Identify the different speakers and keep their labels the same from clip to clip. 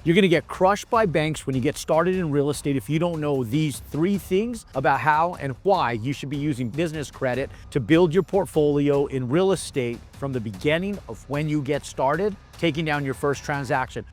Speaker 1: You're gonna get crushed by banks when you get started in real estate if you don't know these 3 things about how and why you should be using business credit to build your portfolio in real estate from the beginning of when you get started, taking down your first transaction.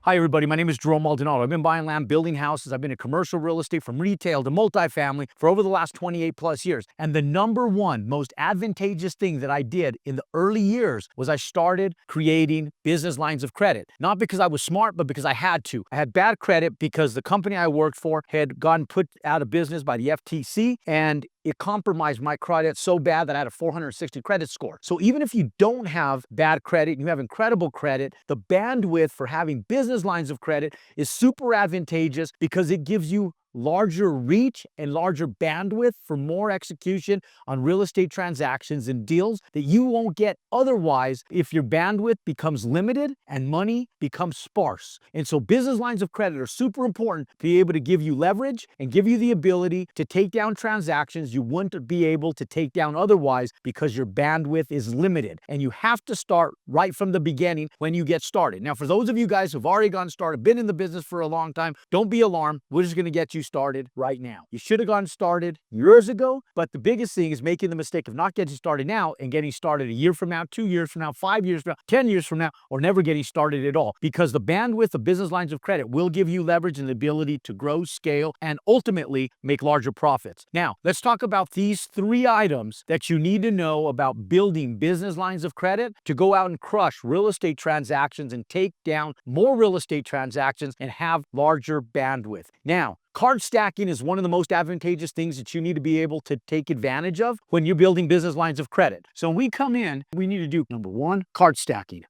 Speaker 1: Hi everybody, my name is Jerome Maldonado. I've been buying land, building houses. I've been in commercial real estate from retail to multifamily for over the last 28 plus years. And the number one most advantageous thing that I did in the early years was I started creating business lines of credit. Not because I was smart, but because I had to. I had bad credit because the company I worked for had gotten put out of business by the FTC, and it compromised my credit so bad that I had a 460 credit score. So even if you don't have bad credit and you have incredible credit, the bandwidth for having business lines of credit is super advantageous because it gives you larger reach and larger bandwidth for more execution on real estate transactions and deals that you won't get otherwise if your bandwidth becomes limited and money becomes sparse. And so business lines of credit are super important to be able to give you leverage and give you the ability to take down transactions you wouldn't be able to take down otherwise because your bandwidth is limited. And you have to start right from the beginning when you get started. Now, for those of you guys who've already gotten started, been in the business for a long time, don't be alarmed. We're just going to get you started right now. You should have gotten started years ago, but the biggest thing is making the mistake of not getting started now and getting started a year from now, 2 years from now, 5 years from now, 10 years from now, or never getting started at all, because the bandwidth of business lines of credit will give you leverage and the ability to grow, scale, and ultimately make larger profits. Now, let's talk about these 3 items that you need to know about building business lines of credit to go out and crush real estate transactions and take down more real estate transactions and have larger bandwidth. Now, card stacking is one of the most advantageous things that you need to be able to take advantage of when you're building business lines of credit. So when we come in, we need to do number 1, card stacking.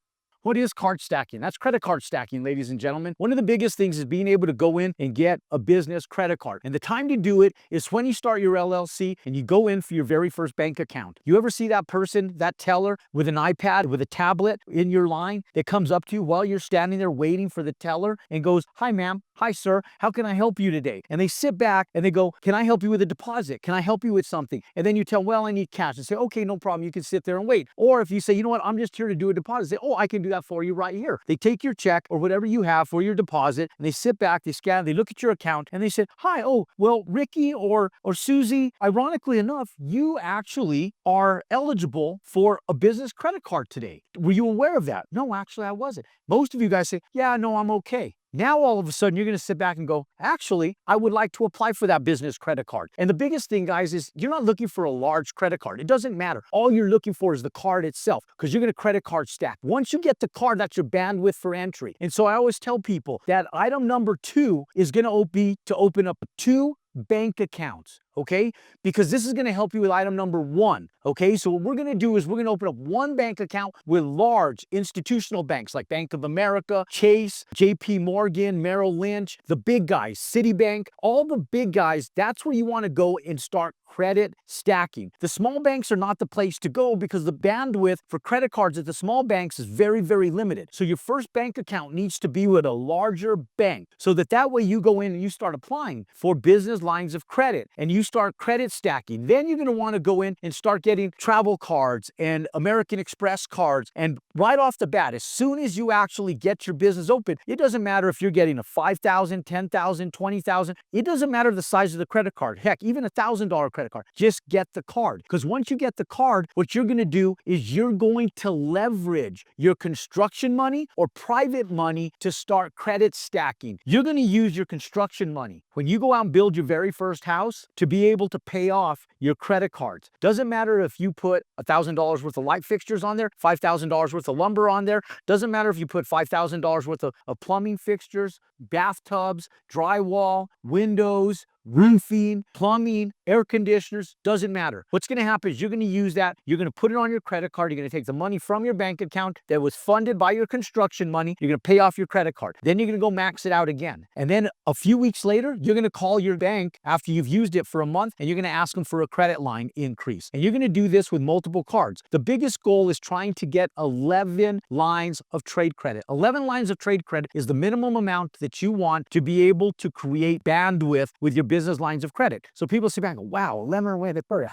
Speaker 1: What is card stacking? That's credit card stacking, ladies and gentlemen. One of the biggest things is being able to go in and get a business credit card. And the time to do it is when you start your LLC and you go in for your very first bank account. You ever see that person, that teller with an iPad, with a tablet in your line that comes up to you while you're standing there waiting for the teller and goes, "Hi, ma'am. Hi, sir. How can I help you today?" And they sit back and they go, "Can I help you with a deposit? Can I help you with something?" And then you tell, "Well, I need cash." And say, "Okay, no problem. You can sit there and wait." Or if you say, "You know what? I'm just here to do a deposit." Say, "Oh, I can do that for you right here." They take your check or whatever you have for your deposit and they sit back, they scan, they look at your account and they say, "Hi, oh, well, Ricky or Susie, ironically enough, you actually are eligible for a business credit card today. Were you aware of that?" "No, actually, I wasn't." Most of you guys say, "Yeah, no, I'm okay." Now, all of a sudden, you're going to sit back and go, "Actually, I would like to apply for that business credit card." And the biggest thing, guys, is you're not looking for a large credit card. It doesn't matter. All you're looking for is the card itself because you're going to credit card stack. Once you get the card, that's your bandwidth for entry. And so I always tell people that item number 2 is going to be to open up 2 bank accounts, okay? Because this is going to help you with item number 1, okay? So what we're going to do is we're going to open up 1 bank account with large institutional banks like Bank of America, Chase, JP Morgan, Merrill Lynch, the big guys, Citibank, all the big guys. That's where you want to go and start credit stacking. The small banks are not the place to go because the bandwidth for credit cards at the small banks is very, very limited. So your first bank account needs to be with a larger bank so that way you go in and you start applying for business lines of credit and you start credit stacking. Then you're going to want to go in and start getting travel cards and American Express cards. And right off the bat, as soon as you actually get your business open, it doesn't matter if you're getting a $5,000, $10,000, $20,000. It doesn't matter the size of the credit card. Heck, even $1,000 credit card. Just get the card. Because once you get the card, what you're going to do is you're going to leverage your construction money or private money to start credit stacking. You're going to use your construction money when you go out and build your very first house to be able to pay off your credit cards. Doesn't matter if you put $1,000 worth of light fixtures on there, $5,000 worth of lumber on there. Doesn't matter if you put $5,000 worth of plumbing fixtures, bathtubs, drywall, windows, roofing, plumbing, air conditioners, doesn't matter. What's going to happen is you're going to use that. You're going to put it on your credit card. You're going to take the money from your bank account that was funded by your construction money. You're going to pay off your credit card. Then you're going to go max it out again. And then a few weeks later, you're going to call your bank after you've used it for a month and you're going to ask them for a credit line increase. And you're going to do this with multiple cards. The biggest goal is trying to get 11 lines of trade credit. 11 lines of trade credit is the minimum amount that you want to be able to create bandwidth with your business lines of credit. So people sit back and go, wow,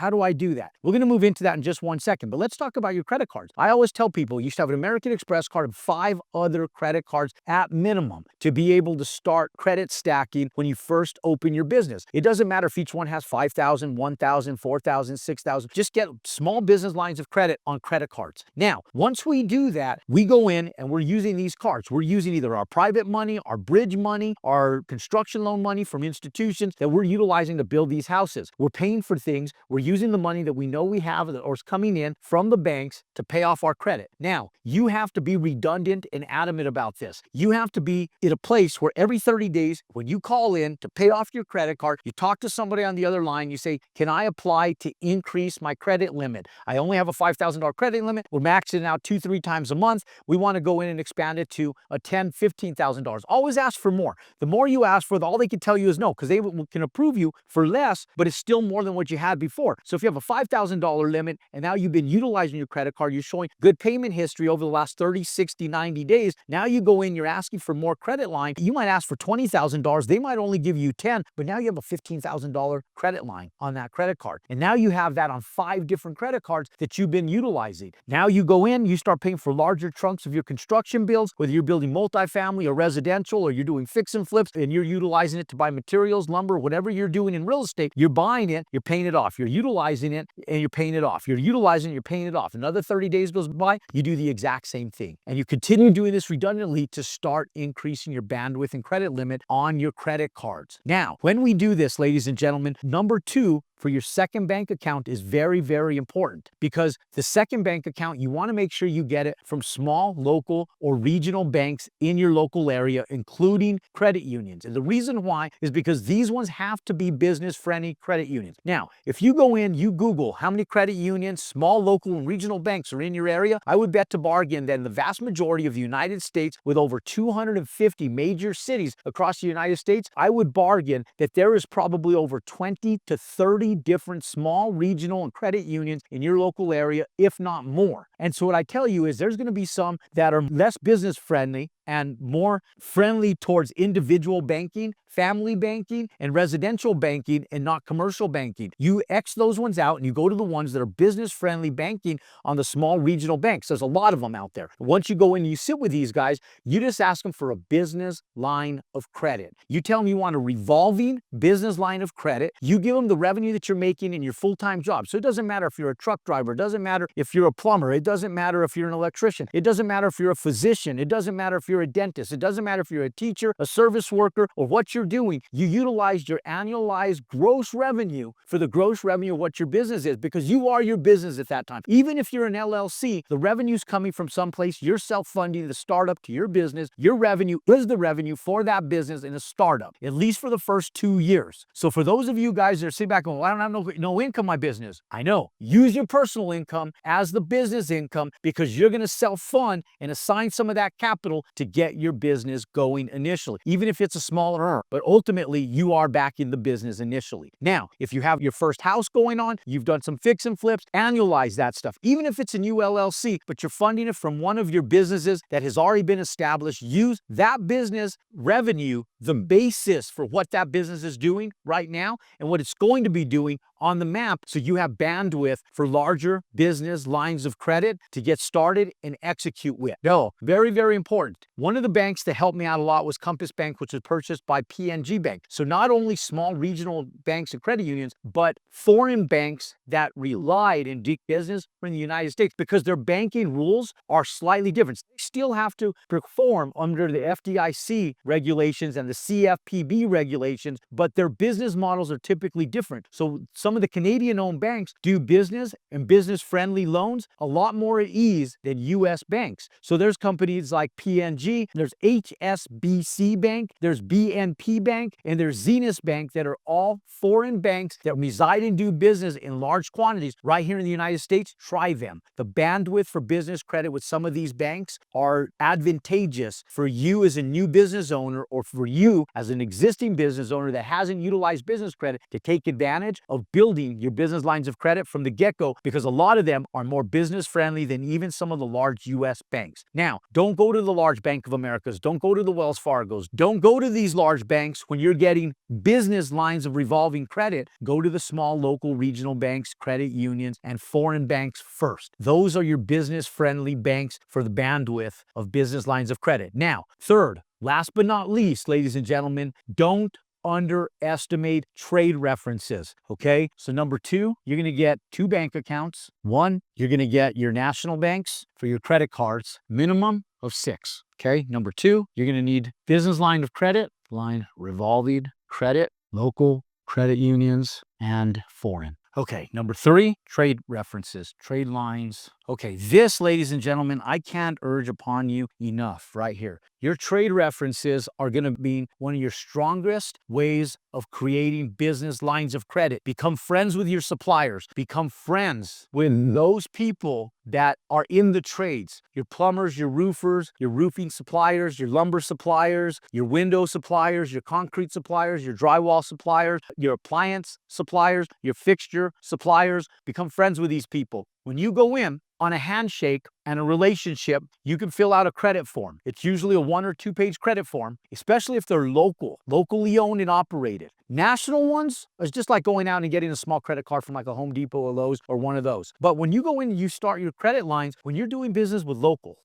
Speaker 1: how do I do that? We're going to move into that in just one second, but let's talk about your credit cards. I always tell people you should have an American Express card and 5 other credit cards at minimum to be able to start credit stacking when you first open your business. It doesn't matter if each one has 5,000, 1,000, 4,000, 6,000. Just get small business lines of credit on credit cards. Now, once we do that, we go in and we're using these cards. We're using either our private money, our bridge money, our construction loan money from institutions that we're utilizing to build these houses. We're paying for things. We're using the money that we know we have or is coming in from the banks to pay off our credit. Now, you have to be redundant and adamant about this. You have to be in a place where every 30 days, when you call in to pay off your credit card, you talk to somebody on the other line, you say, can I apply to increase my credit limit? I only have a $5,000 credit limit. We're maxing out 2-3 times a month. We want to go in and expand it to a $10,000, $15,000. Always ask for more. The more you ask for, all they can tell you is no, because they can approve you for less, but it's still more than what you had before. So if you have a $5,000 limit and now you've been utilizing your credit card, you're showing good payment history over the last 30, 60, 90 days. Now you go in, you're asking for more credit line. You might ask for $20,000. They might only give you 10, but now you have a $15,000 credit line on that credit card. And now you have that on 5 different credit cards that you've been utilizing. Now you go in, you start paying for larger chunks of your construction bills, whether you're building multifamily or residential, or you're doing fix and flips and you're utilizing it to buy materials, lumber, whatever you're doing in real estate, you're buying it, you're paying it off. You're utilizing it and you're paying it off. You're utilizing it, you're paying it off. Another 30 days goes by, you do the exact same thing. And you continue doing this redundantly to start increasing your bandwidth and credit limit on your credit cards. Now, when we do this, ladies and gentlemen, number 2, for your second bank account is very, very important, because the second bank account, you want to make sure you get it from small, local, or regional banks in your local area, including credit unions. And the reason why is because these ones have to be business-friendly credit unions. Now, if you go in, you Google how many credit unions, small, local, and regional banks are in your area, I would bet to bargain that in the vast majority of the United States, with over 250 major cities across the United States, I would bargain that there is probably over 20 to 30 different small, regional, and credit unions in your local area, if not more. And so what I tell you is there's going to be some that are less business friendly and more friendly towards individual banking, family banking, and residential banking, and not commercial banking. You X those ones out and you go to the ones that are business-friendly banking on the small regional banks. There's a lot of them out there. Once you go in and you sit with these guys, you just ask them for a business line of credit. You tell them you want a revolving business line of credit. You give them the revenue that you're making in your full-time job. So it doesn't matter if you're a truck driver. It doesn't matter if you're a plumber. It doesn't matter if you're an electrician. It doesn't matter if you're a physician. It doesn't matter if you're a dentist. It doesn't matter if you're a teacher, a service worker, or what you're doing. You utilize your annualized gross revenue for the gross revenue of what your business is, because you are your business at that time. Even if you're an LLC, the revenue's coming from someplace. You're self-funding the startup to your business. Your revenue is the revenue for that business in a startup, at least for the first 2 years. So for those of you guys that are sitting back going, well, I don't have no income in my business. I know. Use your personal income as the business income, because you're going to self-fund and assign some of that capital to get your business going initially, even if it's a smaller earn. But ultimately, you are back in the business initially. Now, if you have your first house going on, you've done some fix and flips, annualize that stuff. Even if it's a new LLC, but you're funding it from one of your businesses that has already been established, use that business revenue, the basis for what that business is doing right now and what it's going to be doing on the map, so you have bandwidth for larger business lines of credit to get started and execute with. No, very, very important. One of the banks that helped me out a lot was Compass Bank, which was purchased by PNG Bank. So not only small regional banks and credit unions, but foreign banks that relied and did business in the United States, because their banking rules are slightly different. They still have to perform under the FDIC regulations and the CFPB regulations, but their business models are typically different. So some of the Canadian-owned banks do business and business-friendly loans a lot more at ease than U.S. banks. So there's companies like PNG, there's HSBC Bank, there's BNP Bank, and there's Zenith Bank that are all foreign banks that reside and do business in large quantities right here in the United States. Try them. The bandwidth for business credit with some of these banks are advantageous for you as a new business owner, or for you you as an existing business owner that hasn't utilized business credit to take advantage of building your business lines of credit from the get-go, because a lot of them are more business friendly than even some of the large US banks. Now, don't go to the large Bank of Americas, don't go to the Wells Fargos, don't go to these large banks when you're getting business lines of revolving credit. Go to the small local regional banks, credit unions, and foreign banks first. Those are your business friendly banks for the bandwidth of business lines of credit. Now, third, last but not least, ladies and gentlemen, don't underestimate trade references, okay? So number two, you're gonna get 2 bank accounts. One, you're gonna get your national banks for your credit cards, minimum of 6, okay? Number two, you're gonna need business line of credit, line revolving credit, local credit unions, and foreign. Okay, number three, trade references, trade lines. Okay, this, ladies and gentlemen, I can't urge upon you enough right here. Your trade references are going to be one of your strongest ways of creating business lines of credit. Become friends with your suppliers. Become friends with those people that are in the trades. Your plumbers, your roofers, your roofing suppliers, your lumber suppliers, your window suppliers, your concrete suppliers, your drywall suppliers, your appliance suppliers, your fixture suppliers. Become friends with these people. When you go in on a handshake and a relationship, you can fill out a credit form. It's usually a 1 or 2 page credit form, especially if they're locally owned and operated. National ones is just like going out and getting a small credit card from like a Home Depot or Lowe's or one of those. But when you go in and you start your credit lines, when you're doing business with local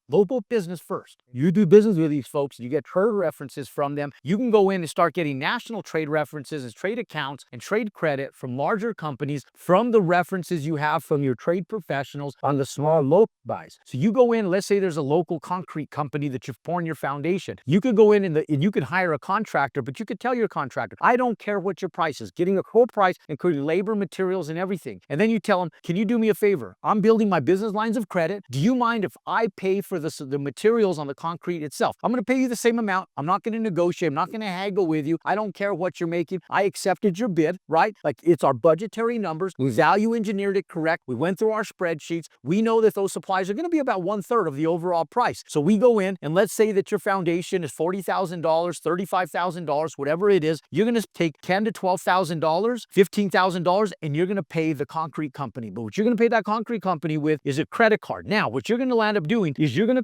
Speaker 1: business first, you do business with these folks, you get trade references from them, you can go in and start getting national trade references and trade accounts and trade credit from larger companies from the references you have from your trade professionals on the small local buys. So you go in, let's say there's a local concrete company that you've poured your foundation. You could go in and you could hire a contractor, but you could tell your contractor, I don't care what your price is, getting a whole price, including labor, materials, and everything. And then you tell them, can you do me a favor? I'm building my business lines of credit. Do you mind if I pay for the materials on the concrete itself? I'm going to pay you the same amount. I'm not going to negotiate. I'm not going to haggle with you. I don't care what you're making. I accepted your bid, right? Like, it's our budgetary numbers. We value engineered it correct. We went through our spreadsheets. We know that those supplies are going to be about 1/3 of the overall price. So we go in and let's say that your foundation is $40,000, $35,000, whatever it is. You're going to take $10,000 to $12,000, $15,000, and you're going to pay the concrete company. But what you're going to pay that concrete company with is a credit card. Now, what you're going to land up doing is you're going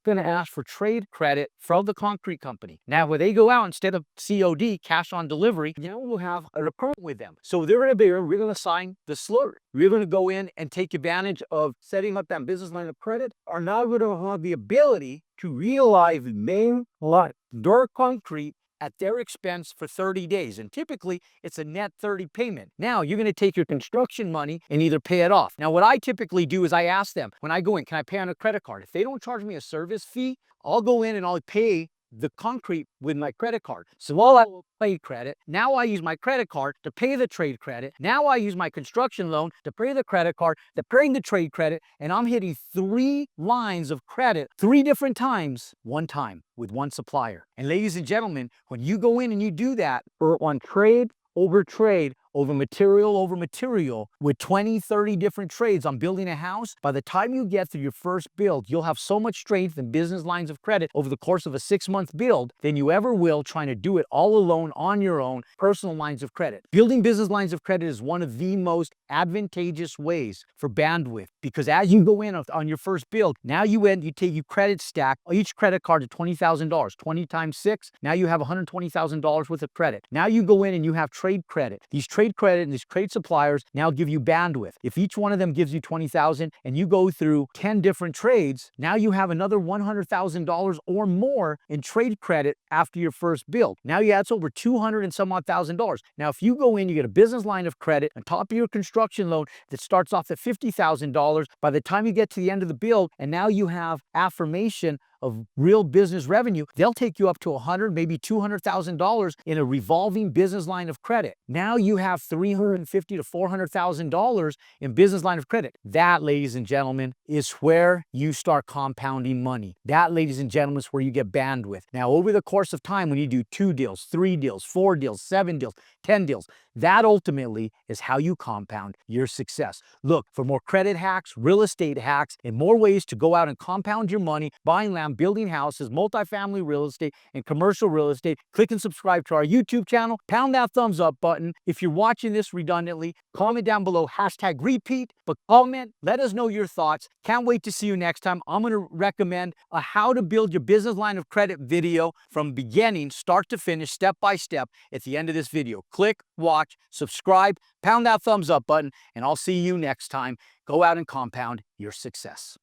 Speaker 1: to ask for trade credit from the concrete company. Now, when they go out, instead of COD, cash on delivery, now we'll have a recurrent with them. So they're going to be, we're going to sign the slur. We're going to go in and take advantage of setting up that business line of credit. Are now going to have the ability to realize main line door concrete at their expense for 30 days. And typically it's a net 30 payment. Now you're going to take your construction money and either pay it off. Now what I typically do is I ask them, when I go in, can I pay on a credit card? If they don't charge me a service fee, I'll go in and I'll pay the concrete with my credit card. So while I will pay credit, now I use my credit card to pay the trade credit. Now I use my construction loan to pay the credit card, to pay the trade credit, and I'm hitting 3 lines of credit 3 different times, one time with one supplier. And ladies and gentlemen, when you go in and you do that on trade over material with 20, 30 different trades on building a house, by the time you get through your first build, you'll have so much strength in business lines of credit over the course of a 6-month build than you ever will trying to do it all alone on your own, personal lines of credit. Building business lines of credit is one of the most advantageous ways for bandwidth, because as you go in on your first build, now you credit stack each credit card to $20,000, 20 times 6, now you have $120,000 worth of credit. Now you go in and you have trade credit. These trade credit and these trade suppliers now give you bandwidth. If each one of them gives you $20,000 and you go through 10 different trades, now you have another $100,000 or more in trade credit after your first build. Now that's over $200 and some odd thousand dollars. Now if you go in, you get a business line of credit on top of your construction loan that starts off at $50,000. By the time you get to the end of the build, and now you have affirmation of real business revenue, they'll take you up to $100,000, maybe $200,000 in a revolving business line of credit. Now you have $350,000 to $400,000 in business line of credit. That, ladies and gentlemen, is where you start compounding money. That, ladies and gentlemen, is where you get bandwidth. Now, over the course of time, when you do 2 deals, 3 deals, 4 deals, 7 deals, 10 deals, that ultimately is how you compound your success. Look for more credit hacks, real estate hacks, and more ways to go out and compound your money, buying land, on building houses, multifamily real estate, and commercial real estate, click and subscribe to our YouTube channel. Pound that thumbs up button. If you're watching this redundantly, comment down below, #repeat, but comment, let us know your thoughts. Can't wait to see you next time. I'm going to recommend a how to build your business line of credit video from beginning, start to finish, step by step at the end of this video. Click, watch, subscribe, pound that thumbs up button, and I'll see you next time. Go out and compound your success.